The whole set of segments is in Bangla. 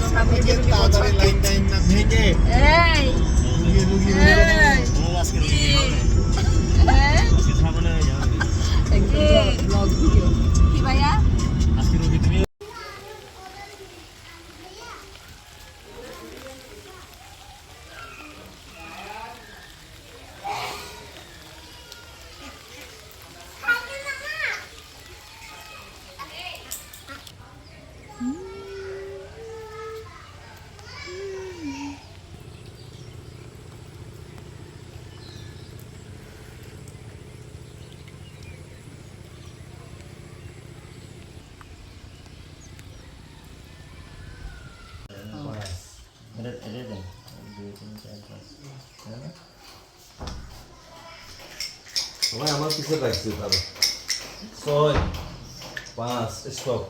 আমরা ভেজে ফেলবো এই কি ভাইয়া আমার পিছে লাগছে তাহলে 6 5 স্টপ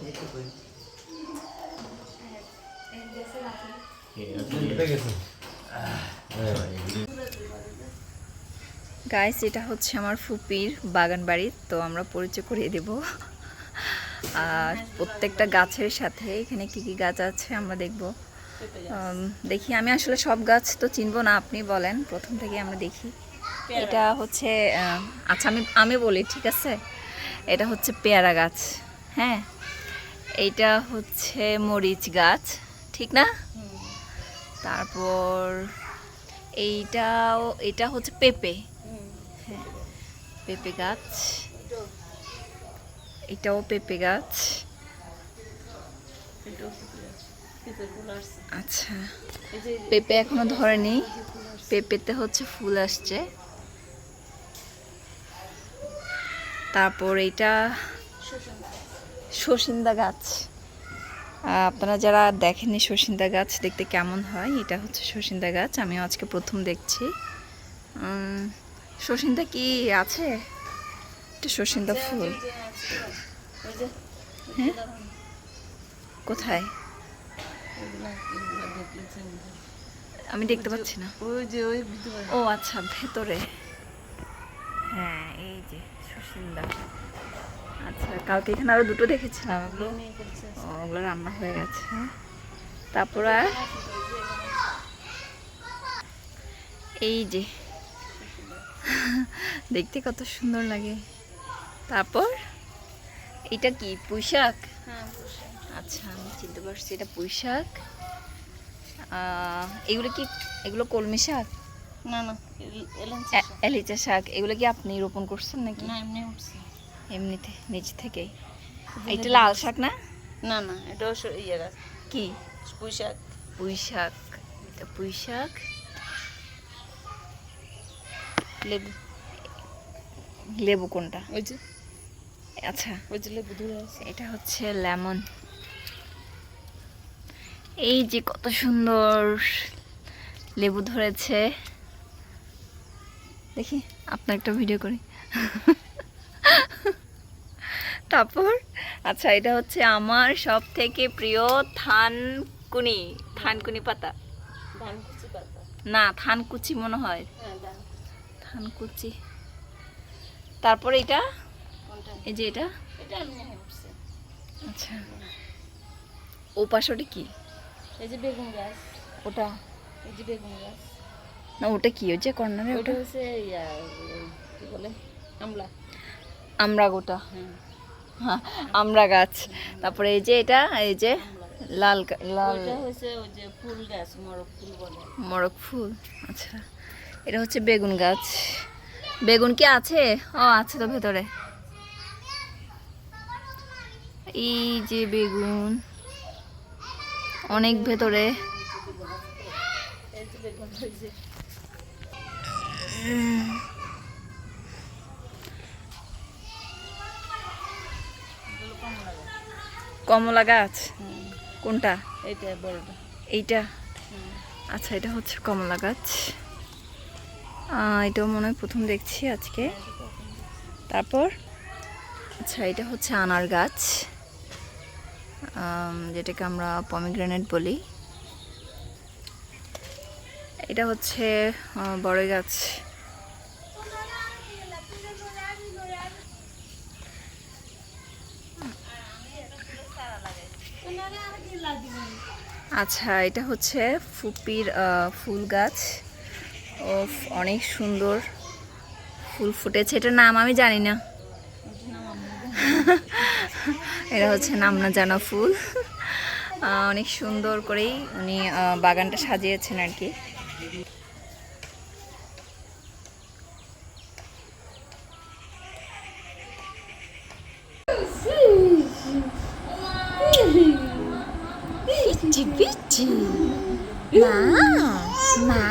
গাইস এটা হচ্ছে আমার ফুপির বাগান বাড়ি, তো আমরা পরিচয় করিয়ে দেব। আর প্রত্যেকটা গাছের সাথে এখানে কি কি গাছ আছে আমরা দেখব। দেখি, আমি আসলে সব গাছ তো চিনবো না, আপনি বলেন প্রথম থেকে আমরা দেখি। এটা হচ্ছে আচ্ছা আমি বলি, ঠিক আছে। এটা হচ্ছে পেয়ারা গাছ, হ্যাঁ। এইটা হচ্ছে মরিচ গাছ, ঠিক না? তারপর এটা হচ্ছে পেঁপে, হ্যাঁ পেঁপে গাছ। এটাও পেঁপে গাছ, আচ্ছা। পেঁপে এখনো ধরেনি, পেঁপেতে হচ্ছে ফুল আসছে। তারপর এইটা সসিন্দা গাছ। আপনারা যারা দেখেননি সসিন্দা গাছ দেখতে কেমন হয়, এটা হচ্ছে সসিন্দা গাছ, আমিও আজকে প্রথম দেখছি। সসিন্দা কি আছে? এটা সসিন্দা ফুল, হ্যাঁ কোথায় আমি দেখতে পাচ্ছি না। ও আচ্ছা, ভেতরে, হ্যাঁ এই যে সসিন্দা। আচ্ছা, কালকে এখানে আরো দুটো দেখেছিলাম, ওগুলো রান্না হয়ে গেছে। তারপর আর এই যে দেখতে কত সুন্দর লাগে। তারপর এটা কি পুঁইশাক? আচ্ছা, আমি চিনতে পারছি এটা পুঁইশাক। এগুলো কি, এগুলো কলমি শাক? না না, এলিচা শাক। এগুলো কি আপনি রোপণ করছেন নাকি? না, এমনি উঠছে, এমনিতে নিজ থেকেই। এটা লাল শাক না? না না, এটাও ইয়ে গাছ, কি পুঁই শাক। পুঁই শাক, এটা পুঁই শাক। লেবু, লেবু কোনটা? ওই যে, আচ্ছা ওই যে লেবু ধরে আছে। এটা হচ্ছে লেমন। এই যে কত সুন্দর লেবু ধরেছে, দেখি আপনার একটা ভিডিও করি। তারপর আচ্ছা, এটা হচ্ছে আমার সব থেকে প্রিয় থানকুনি পাতা। ধানকুচি পাতা না, থানকুচি মনে হয়, হ্যাঁ, থানকুচি। তারপর এটা, কোনটা? এই যে এটা, এটা এমনি উঠছে। আচ্ছা। ও পাশে কি? এই যে বেগুন গাছ, ওটা এই যে বেগুন গাছ। না, ওটা কি? ওই যে কর্নারে ওটা ওটা হচ্ছে কি বলে, আমলা। আমরা গোটা, হ্যাঁ, হ্যাঁ আমরা গাছ। তারপরে এই যে এটা, এই যে লাল লাল ওইটা হচ্ছে ওই যে ফুল গাছ, মরক ফুল বলে। মরক ফুল, আচ্ছা। এটা হচ্ছে বেগুন গাছ। বেগুন কি আছে? ও আছে তো ভেতরে, এই যে বেগুন অনেক ভেতরে। এই যে বেগুন, ওই যে কমলা গাছ কোনটা? এইটা বড়টা, এইটা, আচ্ছা। এটা হচ্ছে কমলা গাছ, এটাও মনে হয় প্রথম দেখছি আজকে। তারপর আচ্ছা, এটা হচ্ছে আনার গাছ, যেটাকে আমরা পমিগ্রেনেট বলি। এটা হচ্ছে বড় গাছ। আচ্ছা, এটা হচ্ছে ফুপির ফুল গাছ। ও অনেক সুন্দর ফুল ফুটেছে। এটার নাম আমি জানি না। এটা হচ্ছে নাম না জানা ফুল। অনেক সুন্দর করেই উনি বাগানটা সাজিয়েছেন আর কি। পিচি পিচি মা মা